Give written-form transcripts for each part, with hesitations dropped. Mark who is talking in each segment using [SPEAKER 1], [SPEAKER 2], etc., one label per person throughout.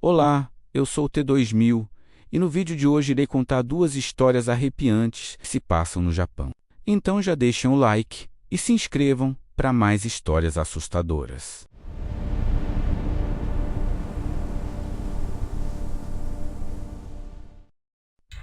[SPEAKER 1] Olá, eu sou o T2000 e no vídeo de hoje irei contar duas histórias arrepiantes que se passam no Japão. Então já deixem o like e se inscrevam para mais histórias assustadoras.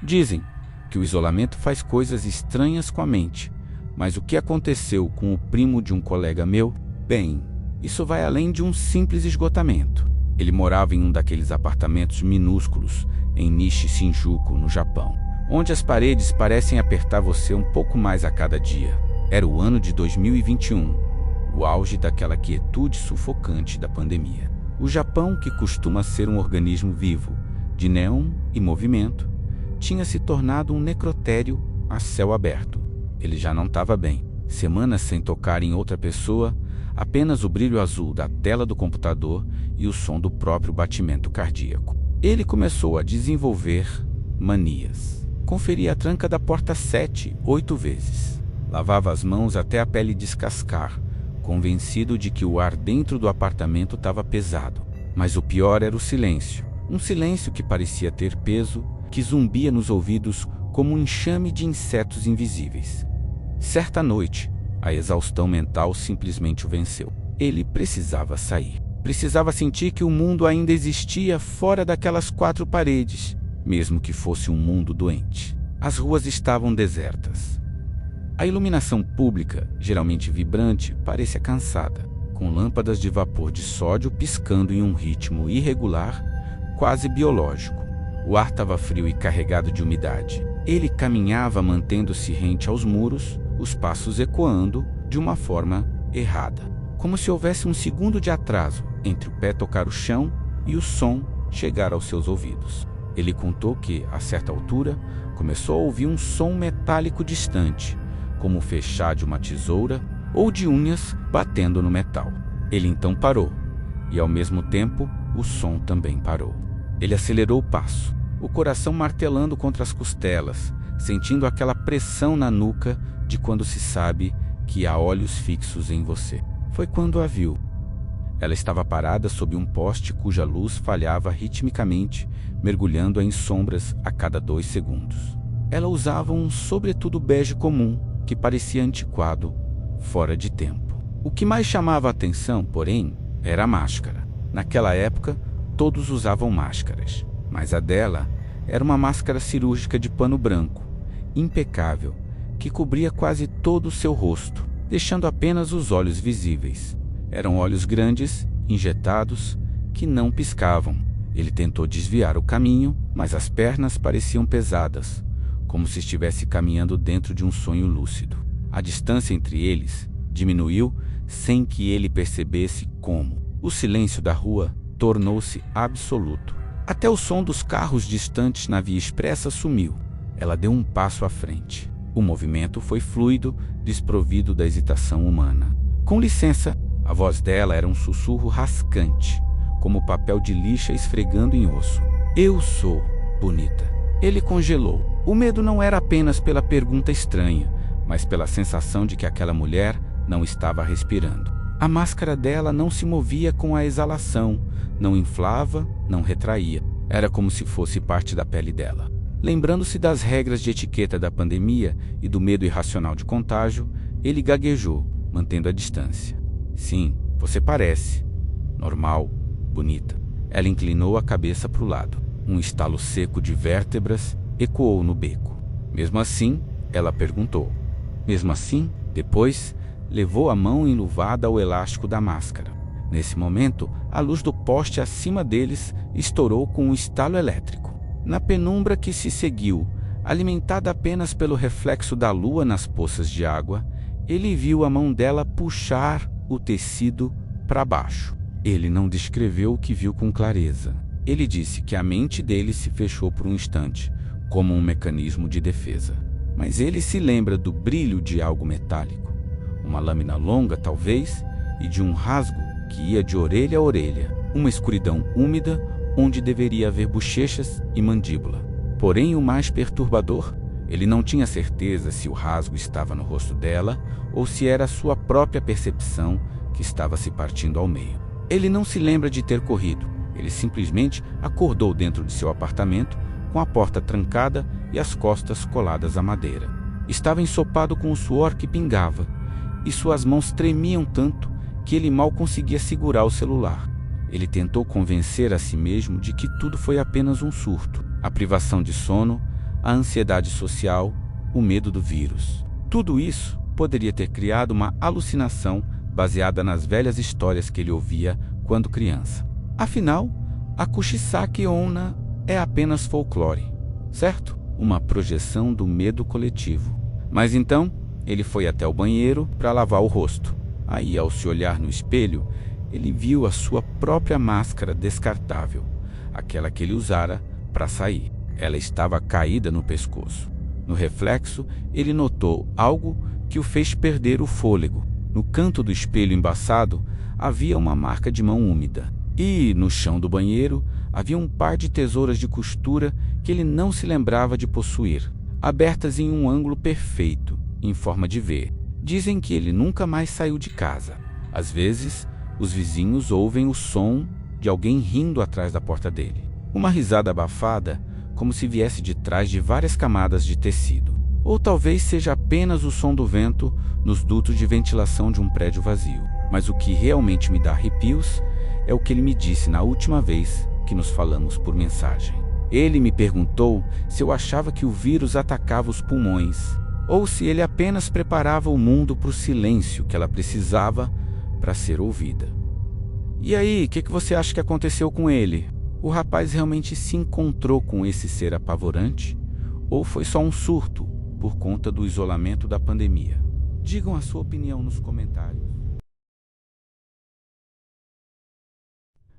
[SPEAKER 1] Dizem que o isolamento faz coisas estranhas com a mente, mas o que aconteceu com o primo de um colega meu? Bem, isso vai além de um simples esgotamento. Ele morava em um daqueles apartamentos minúsculos em Nishi-Shinjuku, no Japão, onde as paredes parecem apertar você um pouco mais a cada dia. Era o ano de 2021, o auge daquela quietude sufocante da pandemia. O Japão, que costuma ser um organismo vivo, de neon e movimento, tinha se tornado um necrotério a céu aberto. Ele já não estava bem. Semanas sem tocar em outra pessoa, apenas o brilho azul da tela do computador e o som do próprio batimento cardíaco. Ele começou a desenvolver manias. Conferia a tranca da porta 7, 8 vezes. Lavava as mãos até a pele descascar, convencido de que o ar dentro do apartamento estava pesado. Mas o pior era o silêncio. Um silêncio que parecia ter peso, que zumbia nos ouvidos como um enxame de insetos invisíveis. Certa noite, a exaustão mental simplesmente o venceu. Ele precisava sair. Precisava sentir que o mundo ainda existia fora daquelas 4 paredes, mesmo que fosse um mundo doente. As ruas estavam desertas. A iluminação pública, geralmente vibrante, parecia cansada, com lâmpadas de vapor de sódio piscando em um ritmo irregular, quase biológico. O ar estava frio e carregado de umidade. Ele caminhava mantendo-se rente aos muros, os passos ecoando de uma forma errada, como se houvesse um segundo de atraso entre o pé tocar o chão e o som chegar aos seus ouvidos. Ele contou que, a certa altura, começou a ouvir um som metálico distante, como o fechar de uma tesoura ou de unhas batendo no metal. Ele então parou, e ao mesmo tempo o som também parou. Ele acelerou o passo, o coração martelando contra as costelas, sentindo aquela pressão na nuca de quando se sabe que há olhos fixos em você. Foi quando a viu. Ela estava parada sob um poste cuja luz falhava ritmicamente, mergulhando em sombras a cada 2 segundos. Ela usava um sobretudo bege comum, que parecia antiquado, fora de tempo. O que mais chamava a atenção, porém, era a máscara. Naquela época, todos usavam máscaras, mas a dela era uma máscara cirúrgica de pano branco, impecável, que cobria quase todo o seu rosto, deixando apenas os olhos visíveis. Eram olhos grandes, injetados, que não piscavam. Ele tentou desviar o caminho, mas as pernas pareciam pesadas, como se estivesse caminhando dentro de um sonho lúcido. A distância entre eles diminuiu sem que ele percebesse como. O silêncio da rua tornou-se absoluto. Até o som dos carros distantes na via expressa sumiu. Ela deu um passo à frente. O movimento foi fluido, desprovido da hesitação humana. Com licença, a voz dela era um sussurro rascante, como papel de lixa esfregando em osso. Eu sou bonita. Ele congelou. O medo não era apenas pela pergunta estranha, mas pela sensação de que aquela mulher não estava respirando. A máscara dela não se movia com a exalação, não inflava, não retraía. Era como se fosse parte da pele dela. Lembrando-se das regras de etiqueta da pandemia e do medo irracional de contágio, ele gaguejou, mantendo a distância. Sim, você parece. Normal, bonita. Ela inclinou a cabeça para o lado. Um estalo seco de vértebras ecoou no beco. Mesmo assim, ela perguntou. Mesmo assim, depois, levou a mão enluvada ao elástico da máscara. Nesse momento, a luz do poste acima deles estourou com um estalo elétrico. Na penumbra que se seguiu, alimentada apenas pelo reflexo da lua nas poças de água, ele viu a mão dela puxar o tecido para baixo. Ele não descreveu o que viu com clareza. Ele disse que a mente dele se fechou por um instante, como um mecanismo de defesa. Mas ele se lembra do brilho de algo metálico, uma lâmina longa, talvez, e de um rasgo que ia de orelha a orelha, uma escuridão úmida onde deveria haver bochechas e mandíbula. Porém, o mais perturbador, ele não tinha certeza se o rasgo estava no rosto dela ou se era a sua própria percepção que estava se partindo ao meio. Ele não se lembra de ter corrido. Ele simplesmente acordou dentro de seu apartamento, com a porta trancada e as costas coladas à madeira. Estava ensopado com o suor que pingava, e suas mãos tremiam tanto que ele mal conseguia segurar o celular. Ele tentou convencer a si mesmo de que tudo foi apenas um surto, a privação de sono, a ansiedade social, o medo do vírus. Tudo isso poderia ter criado uma alucinação baseada nas velhas histórias que ele ouvia quando criança. Afinal, a Kushisake Onna é apenas folclore, certo? Uma projeção do medo coletivo. Mas então, ele foi até o banheiro para lavar o rosto. Aí, ao se olhar no espelho, ele viu a sua própria máscara descartável, aquela que ele usara para sair. Ela estava caída no pescoço. No reflexo, ele notou algo que o fez perder o fôlego. No canto do espelho embaçado, havia uma marca de mão úmida. E, no chão do banheiro, havia um par de tesouras de costura que ele não se lembrava de possuir, abertas em um ângulo perfeito, em forma de V. Dizem que ele nunca mais saiu de casa. Às vezes, os vizinhos ouvem o som de alguém rindo atrás da porta dele. Uma risada abafada, como se viesse de trás de várias camadas de tecido. Ou talvez seja apenas o som do vento nos dutos de ventilação de um prédio vazio. Mas o que realmente me dá arrepios é o que ele me disse na última vez que nos falamos por mensagem. Ele me perguntou se eu achava que o vírus atacava os pulmões, ou se ele apenas preparava o mundo para o silêncio que ela precisava para ser ouvida. E aí, o que você acha que aconteceu com ele? O rapaz realmente se encontrou com esse ser apavorante? Ou foi só um surto por conta do isolamento da pandemia? Digam a sua opinião nos comentários.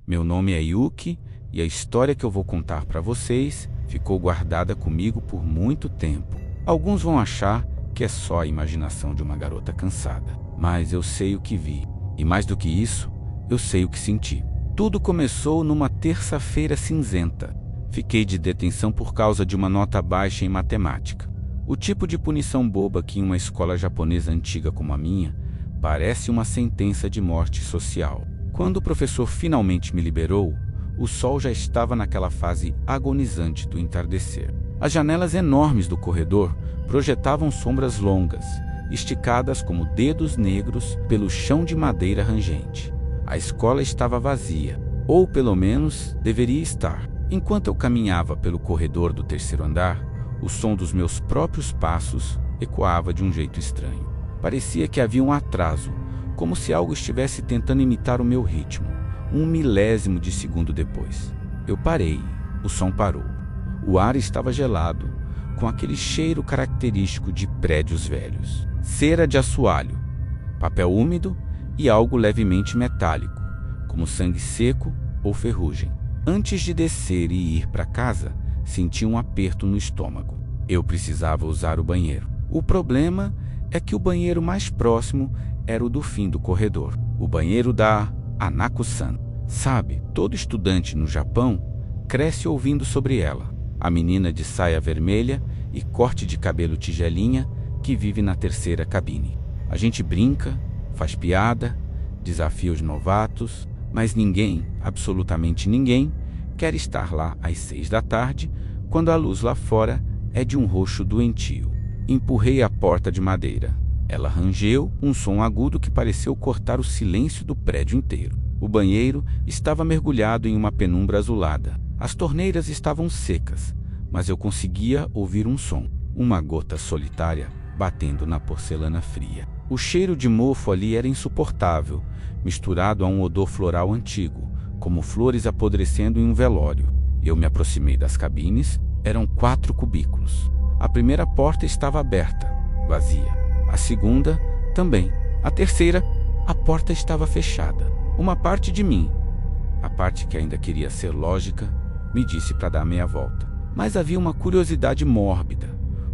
[SPEAKER 1] Meu nome é Yuki e a história que eu vou contar para vocês ficou guardada comigo por muito tempo. Alguns vão achar que é só a imaginação de uma garota cansada, mas eu sei o que vi. E mais do que isso, eu sei o que senti. Tudo começou numa terça-feira cinzenta. Fiquei de detenção por causa de uma nota baixa em matemática. O tipo de punição boba que em uma escola japonesa antiga como a minha parece uma sentença de morte social. Quando o professor finalmente me liberou, o sol já estava naquela fase agonizante do entardecer. As janelas enormes do corredor projetavam sombras longas, esticadas como dedos negros pelo chão de madeira rangente. A escola estava vazia, ou pelo menos deveria estar. Enquanto eu caminhava pelo corredor do terceiro andar, o som dos meus próprios passos ecoava de um jeito estranho. Parecia que havia um atraso, como se algo estivesse tentando imitar o meu ritmo. 1 milésimo de segundo depois. Eu parei, o som parou. O ar estava gelado, com aquele cheiro característico de prédios velhos. Cera de assoalho, papel úmido e algo levemente metálico, como sangue seco ou ferrugem. Antes de descer e ir para casa, senti um aperto no estômago. Eu precisava usar o banheiro. O problema é que o banheiro mais próximo era o do fim do corredor, o banheiro da Anako-san. Sabe, todo estudante no Japão cresce ouvindo sobre ela. A menina de saia vermelha e corte de cabelo tigelinha que vive na terceira cabine. A gente brinca, faz piada, desafia os novatos, mas ninguém, absolutamente ninguém, quer estar lá às 6 da tarde, quando a luz lá fora é de um roxo doentio. Empurrei a porta de madeira. Ela rangeu um som agudo que pareceu cortar o silêncio do prédio inteiro. O banheiro estava mergulhado em uma penumbra azulada. As torneiras estavam secas, mas eu conseguia ouvir um som, uma gota solitária batendo na porcelana fria. O cheiro de mofo ali era insuportável, misturado a um odor floral antigo, como flores apodrecendo em um velório. Eu me aproximei das cabines. Eram 4 cubículos. A primeira porta estava aberta, vazia. A segunda, também. A terceira, a porta estava fechada. Uma parte de mim, a parte que ainda queria ser lógica, me disse para dar meia volta. Mas havia uma curiosidade mórbida,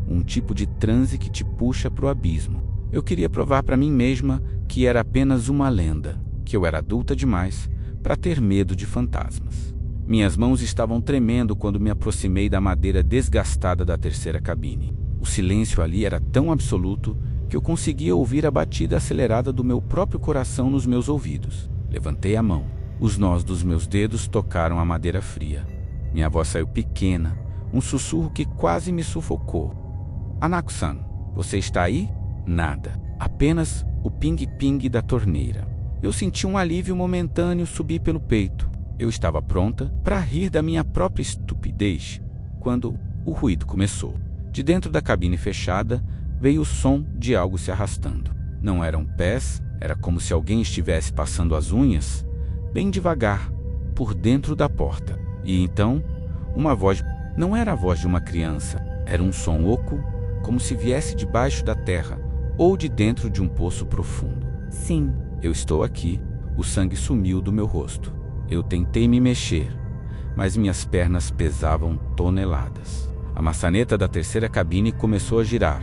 [SPEAKER 1] um tipo de transe que te puxa para o abismo. Eu queria provar para mim mesma que era apenas uma lenda, que eu era adulta demais para ter medo de fantasmas. Minhas mãos estavam tremendo quando me aproximei da madeira desgastada da terceira cabine. O silêncio ali era tão absoluto que eu conseguia ouvir a batida acelerada do meu próprio coração nos meus ouvidos. Levantei a mão. Os nós dos meus dedos tocaram a madeira fria. Minha voz saiu pequena, um sussurro que quase me sufocou. Hanako-san, você está aí? Nada. Apenas o ping-ping da torneira. Eu senti um alívio momentâneo subir pelo peito. Eu estava pronta para rir da minha própria estupidez quando o ruído começou. De dentro da cabine fechada veio o som de algo se arrastando. Não eram pés, era como se alguém estivesse passando as unhas, bem devagar, por dentro da porta. E então, uma voz. Não era a voz de uma criança, era um som oco, como se viesse debaixo da terra ou de dentro de um poço profundo.
[SPEAKER 2] Sim.
[SPEAKER 1] Eu estou aqui. O sangue sumiu do meu rosto. Eu tentei me mexer, mas minhas pernas pesavam toneladas. A maçaneta da terceira cabine começou a girar,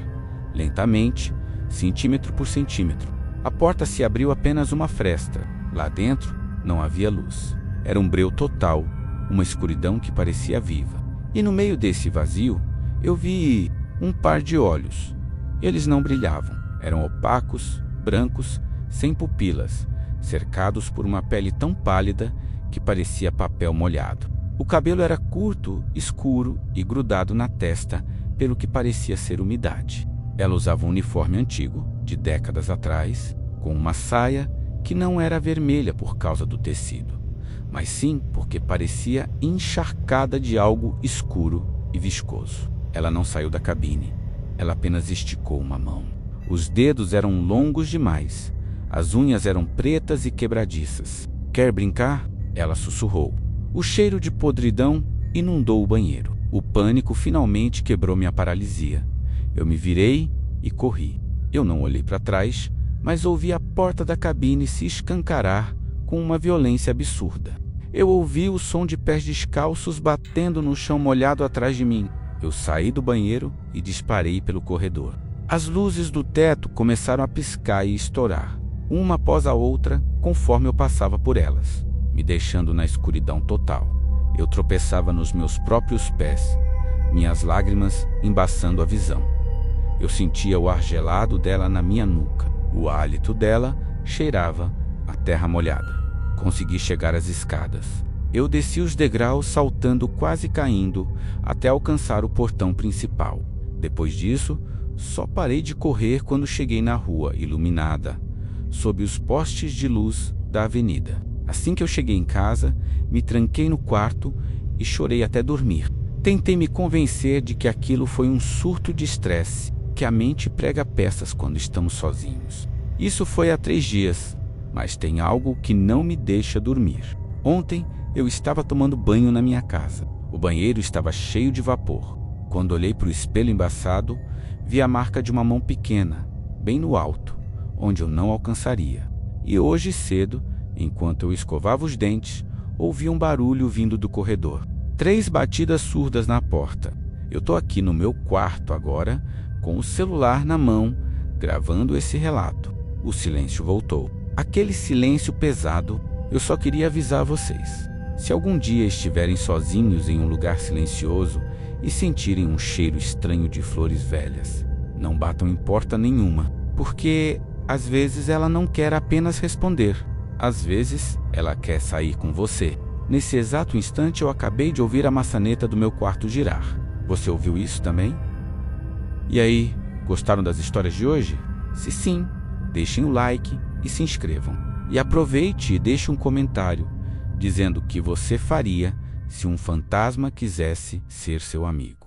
[SPEAKER 1] lentamente, centímetro por centímetro. A porta se abriu apenas uma fresta. Lá dentro não havia luz. Era um breu total, uma escuridão que parecia viva. E no meio desse vazio, eu vi um par de olhos. Eles não brilhavam. Eram opacos, brancos, sem pupilas, cercados por uma pele tão pálida que parecia papel molhado. O cabelo era curto, escuro e grudado na testa pelo que parecia ser umidade. Ela usava um uniforme antigo, de décadas atrás, com uma saia que não era vermelha por causa do tecido, mas sim porque parecia encharcada de algo escuro e viscoso. Ela não saiu da cabine, ela apenas esticou uma mão. Os dedos eram longos demais, as unhas eram pretas e quebradiças. Quer brincar? Ela sussurrou. O cheiro de podridão inundou o banheiro. O pânico finalmente quebrou minha paralisia. Eu me virei e corri. Eu não olhei para trás, mas ouvi a porta da cabine se escancarar com uma violência absurda. Eu ouvi o som de pés descalços batendo no chão molhado atrás de mim. Eu saí do banheiro e disparei pelo corredor. As luzes do teto começaram a piscar e estourar, uma após a outra, conforme eu passava por elas, me deixando na escuridão total. Eu tropeçava nos meus próprios pés, minhas lágrimas embaçando a visão. Eu sentia o ar gelado dela na minha nuca. O hálito dela cheirava a terra molhada. Consegui chegar às escadas. Eu desci os degraus saltando, quase caindo, até alcançar o portão principal. Depois disso, só parei de correr quando cheguei na rua iluminada, sob os postes de luz da avenida. Assim que eu cheguei em casa, me tranquei no quarto e chorei até dormir. Tentei me convencer de que aquilo foi um surto de estresse, que a mente prega peças quando estamos sozinhos. Isso foi há 3 dias, mas tem algo que não me deixa dormir. Ontem eu estava tomando banho na minha casa. O banheiro estava cheio de vapor. Quando olhei para o espelho embaçado, vi a marca de uma mão pequena, bem no alto, onde eu não alcançaria. E hoje cedo, enquanto eu escovava os dentes, ouvi um barulho vindo do corredor. 3 batidas surdas na porta. Eu tô aqui no meu quarto agora, com o celular na mão, gravando esse relato. O silêncio voltou. Aquele silêncio pesado. Eu só queria avisar vocês. Se algum dia estiverem sozinhos em um lugar silencioso e sentirem um cheiro estranho de flores velhas, não batam em porta nenhuma, porque às vezes ela não quer apenas responder. Às vezes ela quer sair com você. Nesse exato instante eu acabei de ouvir a maçaneta do meu quarto girar. Você ouviu isso também? E aí, gostaram das histórias de hoje? Se sim, deixem o like e se inscrevam. E aproveite e deixe um comentário dizendo o que você faria se um fantasma quisesse ser seu amigo.